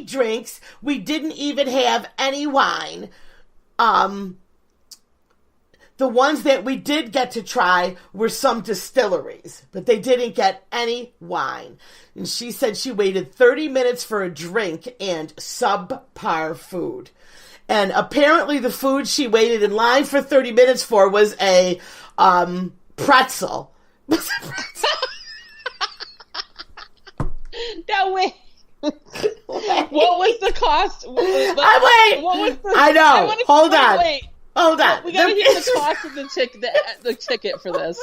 drinks. We didn't even have any wine. The ones that we did get to try were some distilleries, but they didn't get any wine. And she said she waited 30 minutes for a drink and subpar food. And apparently the food she waited in line for 30 minutes for was a pretzel. No, wait. What was the cost? I know. Hold on. We gotta hear the cost of the ticket for this.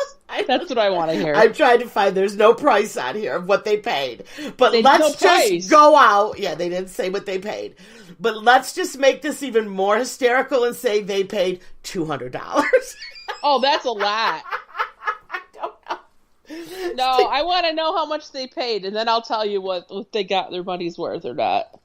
That's what I want to hear. I'm trying to find. There's no price on here of what they paid. But let's just go out. Yeah, they didn't say what they paid. But let's just make this even more hysterical and say they paid $200. Oh, that's a lot. I don't know. No, I want to know how much they paid, and then I'll tell you what they got their money's worth or not.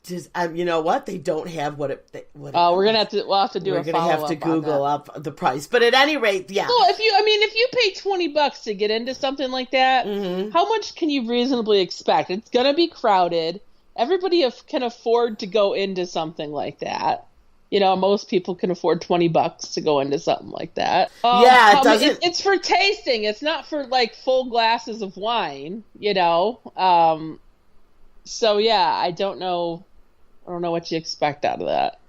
Just, you know what? They don't have what it. We'll have to do a follow-up. We're gonna have to Google up the price, but at any rate, yeah. Well, if you pay $20 to get into something like that, how much can you reasonably expect? It's gonna be crowded. Everybody can afford to go into something like that. You know, most people can afford $20 to go into something like that. Yeah, it doesn't. It's for tasting. It's not for like full glasses of wine. You know. So yeah, I don't know what you expect out of that.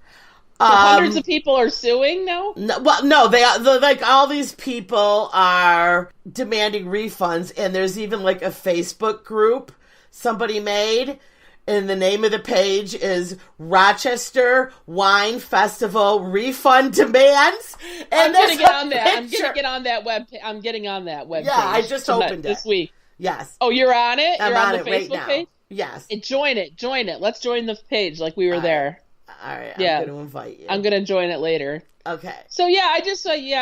So hundreds of people are suing now? No, they like all these people are demanding refunds, and there's even like a Facebook group somebody made, and the name of the page is Rochester Wine Festival Refund Demands. And I'm gonna get on that. I'm getting on that web. Yeah, I just opened it this week. Yes. Oh, you're on it? I'm you're on the it Facebook right now. page? Yes. Join it. Let's join the page like we were there. All right. Yeah. I'm going to invite you. I'm going to join it later. Okay. So yeah,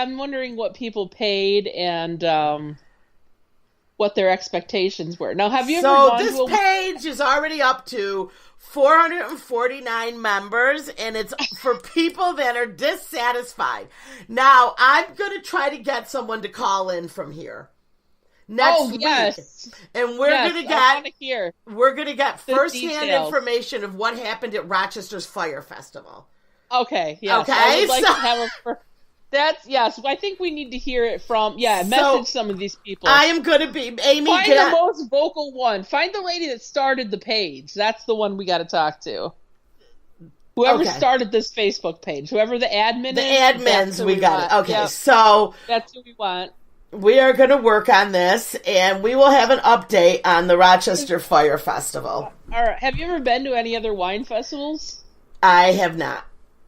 I'm wondering what people paid and what their expectations were. Now, have you ever gone to this page is already up to 449 members, and it's for people that are dissatisfied. Now, I'm going to try to get someone to call in from here. Next week. And we're gonna get first-hand information of what happened at Rochesters Fyre Festival. Okay. Yes. Okay. I would like to have that's yes. I think we need to hear it from message some of these people. I am going to be Amy. Find the most vocal one. Find the lady that started the page. That's the one we got to talk to. Whoever started this Facebook page, whoever the admin is. The admins, we got it. Okay, yep. So that's who we want. We are going to work on this, and we will have an update on the Rochester Fyre Festival. All right. Have you ever been to any other wine festivals? I have not.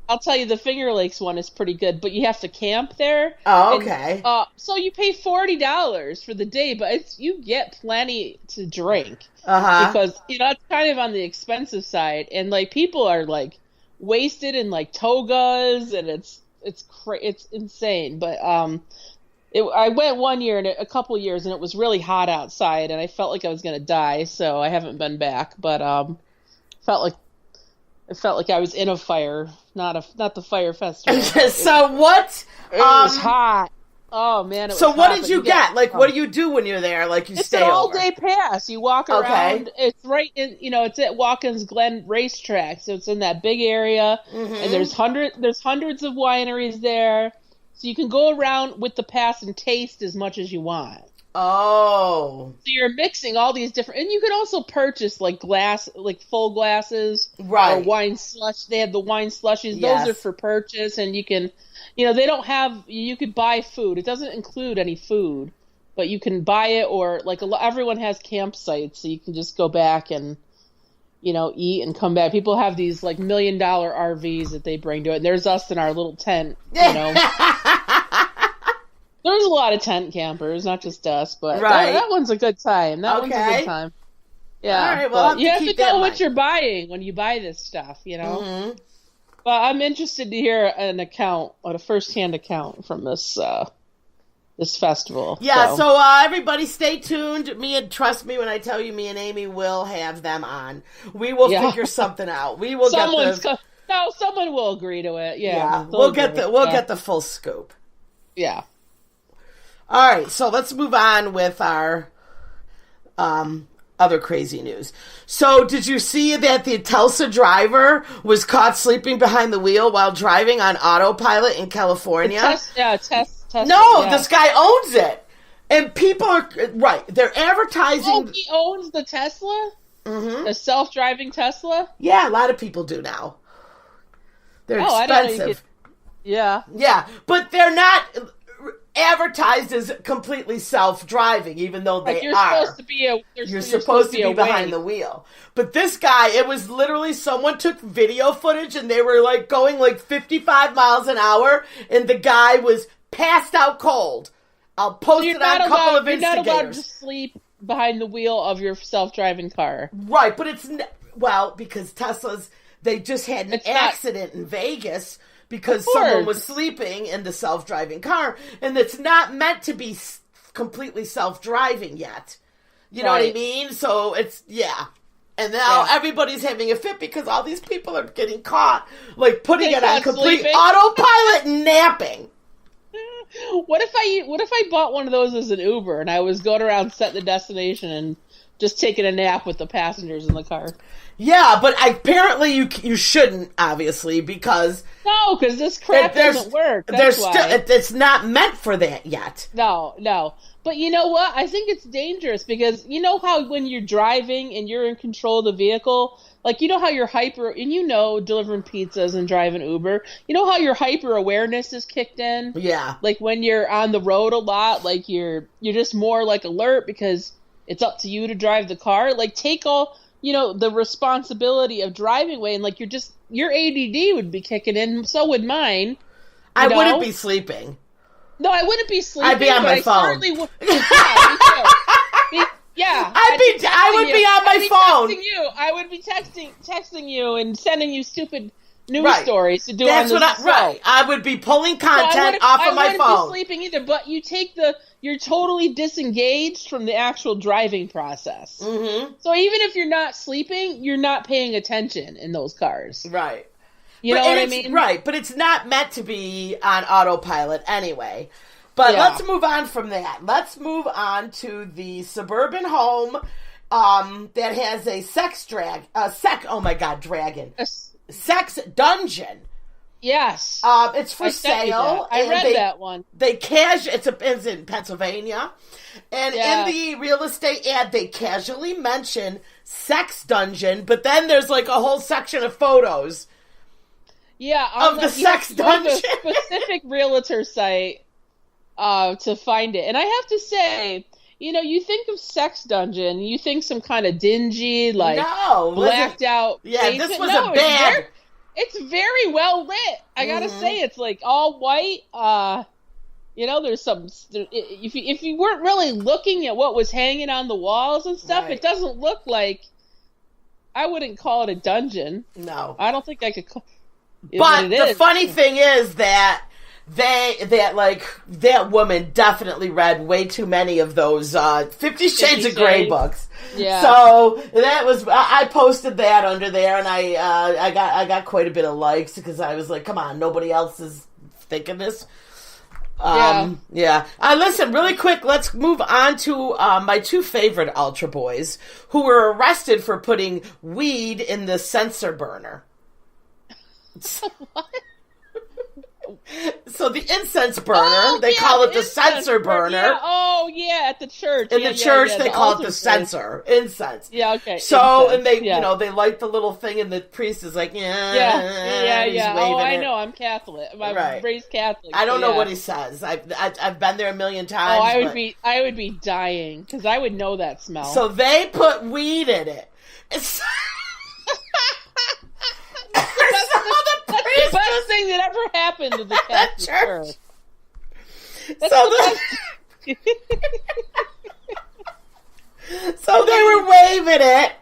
I'll tell you, the Finger Lakes one is pretty good, but you have to camp there. Oh, okay. So you pay $40 for the day, but you get plenty to drink. Because, it's kind of on the expensive side, and, like, people are, like, wasted in, like, togas, and it's insane, but, I went one year and a couple years, and it was really hot outside, and I felt like I was going to die, so I haven't been back. But it felt like I was in a fire, not the fire festival. So what? It was hot. Oh man! It was so what hot, did you get? Like, what do you do when you're there? Like, you stay over? It's an all-day pass. You walk around. It's right in, it's at Watkins Glen Racetrack, so it's in that big area, and there's hundreds of wineries there. So you can go around with the pass and taste as much as you want. Oh. So you're mixing all these different... And you can also purchase, like, full glasses. Right. Or wine slush. They have the wine slushies. Yes. Those are for purchase. And you can... they don't have... You could buy food. It doesn't include any food. But you can buy it, or, like, everyone has campsites. So you can just go back and, eat and come back. People have these, like, $1 million RVs that they bring to it. And there's us in our little tent, There's a lot of tent campers, not just us, but that one's a good time. One's a good time. Yeah. All right, well, you have to know what you're buying when you buy this stuff, But I'm interested to hear a first-hand account from this festival. Yeah, so everybody stay tuned. Trust me when I tell you, me and Amy will have them on. We will figure something out. We will someone will agree to it. Yeah. We'll get the full scoop. Yeah. All right, so let's move on with our other crazy news. So, did you see that the Tulsa driver was caught sleeping behind the wheel while driving on autopilot in California? Tesla. No, this guy owns it. And people are, right, they're advertising. Oh, he owns the Tesla? Mm-hmm. The self-driving Tesla? Yeah, a lot of people do now. They're expensive. Yeah. Yeah, but they're not advertised as completely self-driving, even though they are. You're supposed to be behind the wheel. But this guy, it was literally someone took video footage and they were like going like 55 miles an hour and the guy was passed out cold. I'll post it on a couple of Instigators. You're not allowed to sleep behind the wheel of your self-driving car. Right, but it's, because Teslas, they just had an accident in Vegas because someone was sleeping in the self-driving car, and it's not meant to be completely self-driving yet. You know what I mean? So it's, And now everybody's having a fit because all these people are getting caught, like putting it on complete autopilot and napping. What if I bought one of those as an Uber and I was going around setting the destination and just taking a nap with the passengers in the car? Yeah, but apparently you shouldn't, obviously, because this crap doesn't work. That's why. It's not meant for that yet. No. But you know what? I think it's dangerous because you know how when you're driving and you're in control of the vehicle, like you know how you're hyper, and delivering pizzas and driving Uber, you know how your hyper awareness is kicked in? Yeah. Like when you're on the road a lot, like you're just more like alert because it's up to you to drive the car. Like take all the responsibility of driving away, and like your ADD would be kicking in, so would mine. I wouldn't be sleeping. No, I wouldn't be sleeping. I'd be on my phone. I certainly would. Yeah, I would be on my phone. Texting you. I would be texting you and sending you stupid news stories to do on the show. Right. I would be pulling content off of my phone. I wouldn't be sleeping either, but you're totally disengaged from the actual driving process. Mm-hmm. So even if you're not sleeping, you're not paying attention in those cars. Right. You know what I mean? Right, but it's not meant to be on autopilot anyway. But let's move on from that. Let's move on to the suburban home that has a sex dragon. Sex dungeon. Yes. It's for sale. I read that one. It's in Pennsylvania. And in the real estate ad, they casually mention sex dungeon, but then there's like a whole section of photos. Yeah, of the sex dungeon. The specific realtor site to find it. And I have to say, you think of sex dungeon, you think some kind of dingy, blacked out. Yeah, basement. This was a bad. It's very well lit. I gotta say, it's like all white. There's some. If you weren't really looking at what was hanging on the walls and stuff, it doesn't look like. I wouldn't call it a dungeon. No, I don't think I could call. But the funny thing is that that woman definitely read way too many of those 50 Shades of Grey books. Yeah. So that was I posted that under there, and I got quite a bit of likes because I was like, come on, nobody else is thinking this. Yeah. Listen, really quick, let's move on to my two favorite Ultra Boys who were arrested for putting weed in the sensor burner. What? So the incense burner, they call it the sensor burner. Yeah. Oh, yeah, at the church. In the church, they call it the censer, incense. Yeah, okay. So, incense. And they light the little thing, and the priest is like, yeah. Oh, I know, I'm Catholic. I'm raised Catholic. I don't know what he says. I've been there a million times. Oh, I would be dying, because I would know that smell. So they put weed in it. That's the best thing that ever happened to the Catholic Church. So they were waving it.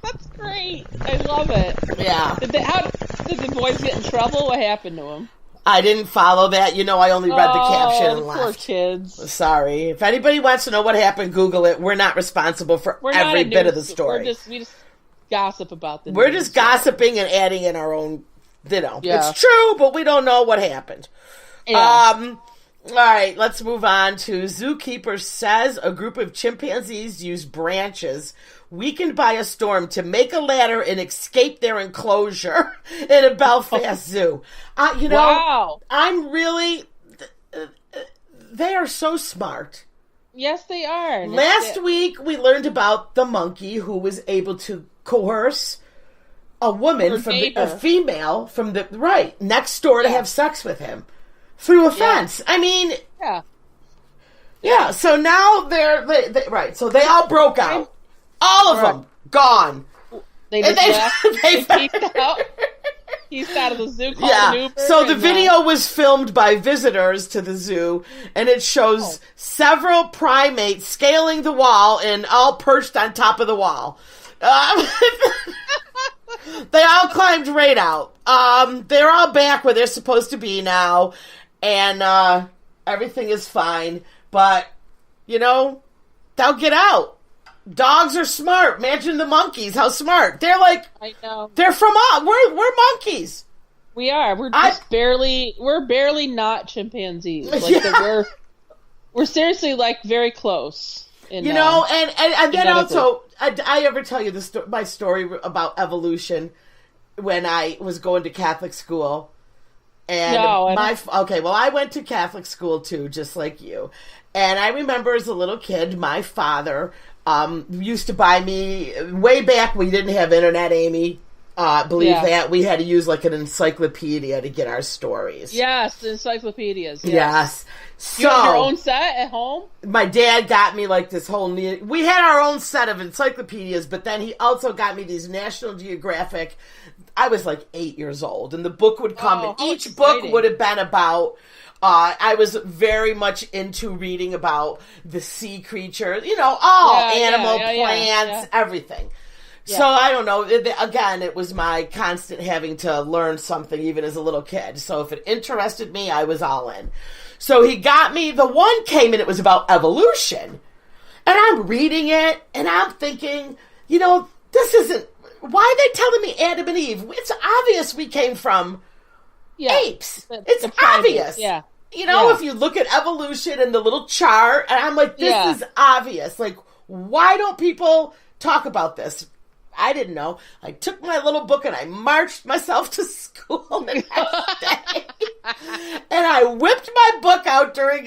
That's great. I love it. Yeah. Did the boys get in trouble? What happened to them? I didn't follow that. I only read the caption and left. Poor kids. Sorry. If anybody wants to know what happened, Google it. We're not responsible for every bit of the story. We just gossip about the news. We're just gossiping and adding in our own, Yeah. It's true, but we don't know what happened. Yeah. All right, let's move on to zookeeper says a group of chimpanzees used branches weakened by a storm to make a ladder and escape their enclosure in a Belfast zoo. Wow. I'm really... They are so smart. Yes, they are. Last week, we learned about the monkey who was able to coerce a woman, a female from the next door to have sex with him through a fence. I mean, yeah. So now they're right. So they all broke out. All of them gone. They just left. They peeked out. He's out of the zoo. Called an Uber, so the video was filmed by visitors to the zoo, and it shows several primates scaling the wall and all perched on top of the wall. They all climbed right out. They're all back where they're supposed to be now, and everything is fine. But, they'll get out. Dogs are smart. Imagine the monkeys, how smart. They're like, I know. They're from us. We're monkeys. We are. We're just barely not chimpanzees. Like we're seriously like very close. And then also, I ever tell you my story about evolution when I was going to Catholic school. And I went to Catholic school too, just like you. And I remember as a little kid, my father used to buy me, way back we didn't have internet, Amy. That we had to use like an encyclopedia to get our stories. Yes, encyclopedias. Yes. So you had your own set at home? My dad got me like this whole we had our own set of encyclopedias, but then he also got me these National Geographic. I was like 8 years old, and the book would come, and each book would have been about. I was very much into reading about the sea creatures, animal, plants, everything. Yeah. So I don't know. Again, it was my constant having to learn something even as a little kid. So if it interested me, I was all in. So he got me, the one came and it was about evolution. And I'm reading it and I'm thinking, this isn't, why are they telling me Adam and Eve? It's obvious we came from apes. It's obvious. Yeah. If you look at evolution and the little chart, and I'm like, this is obvious. Like, why don't people talk about this? I didn't know. I took my little book and I marched myself to school the next day. And I whipped my book out during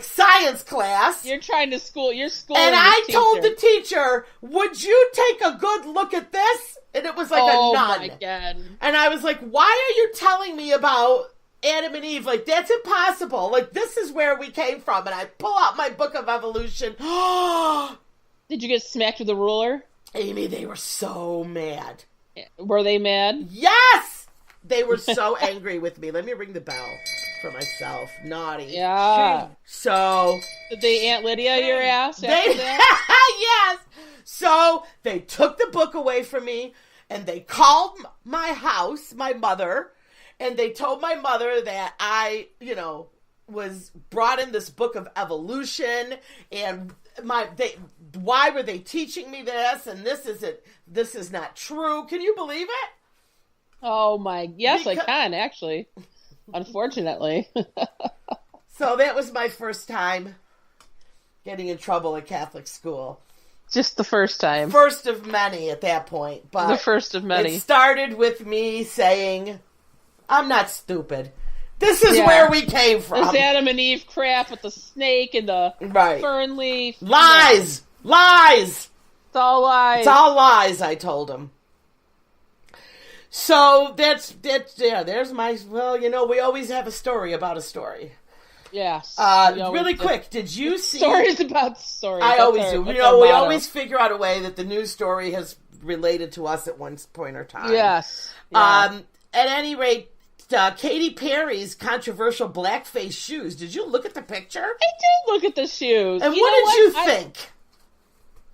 science class. You're trying to school. You're schooling. And I told the teacher, "Would you take a good look at this?" And it was like a nun. Oh my God. And I was like, "Why are you telling me about Adam and Eve? Like, that's impossible. Like, this is where we came from." And I pull out my book of evolution. Did you get smacked with a ruler? Amy, they were so mad. Were they mad? Yes! They were so angry with me. Let me ring the bell for myself. Naughty. Yeah. So... Did they Aunt Lydia your ass after that? Yes! So, they took the book away from me, and they called my house, my mother, and they told my mother that I, was brought in this book of evolution, and why were they teaching me this? And this is not true. Can you believe it? Oh my, yes, I can actually. Unfortunately. So that was my first time getting in trouble at Catholic school. Just the first time. First of many at that point. But the first of many. It started with me saying, I'm not stupid. This is where we came from. This Adam and Eve crap with the snake and the fern leaf. Lies! Lies! It's all lies. It's all lies, I told him. So there's my, we always have a story about a story. Yes. Really quick, did you see... Stories about stories. I always do. We always figure out a way that the news story has related to us at one point or time. Yes. Yeah. At any rate, Katy Perry's controversial blackface shoes. Did you look at the picture? I did look at the shoes. And what did you think?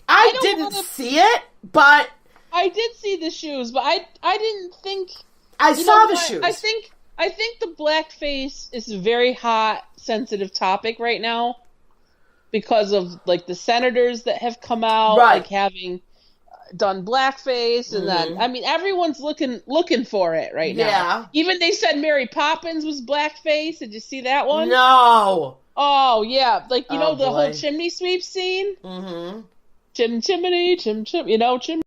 I didn't see it, but... I did see the shoes, but I didn't think... I saw the shoes. I think the blackface is a very hot, sensitive topic right now because of, the senators that have come out, having... done blackface, and then, I mean, everyone's looking for it right now. Yeah. Even they said Mary Poppins was blackface. Did you see that one? No. Oh, yeah. Like, the boy. whole chimney sweep scene? Mm-hmm. Chimney, chim, chim, chim.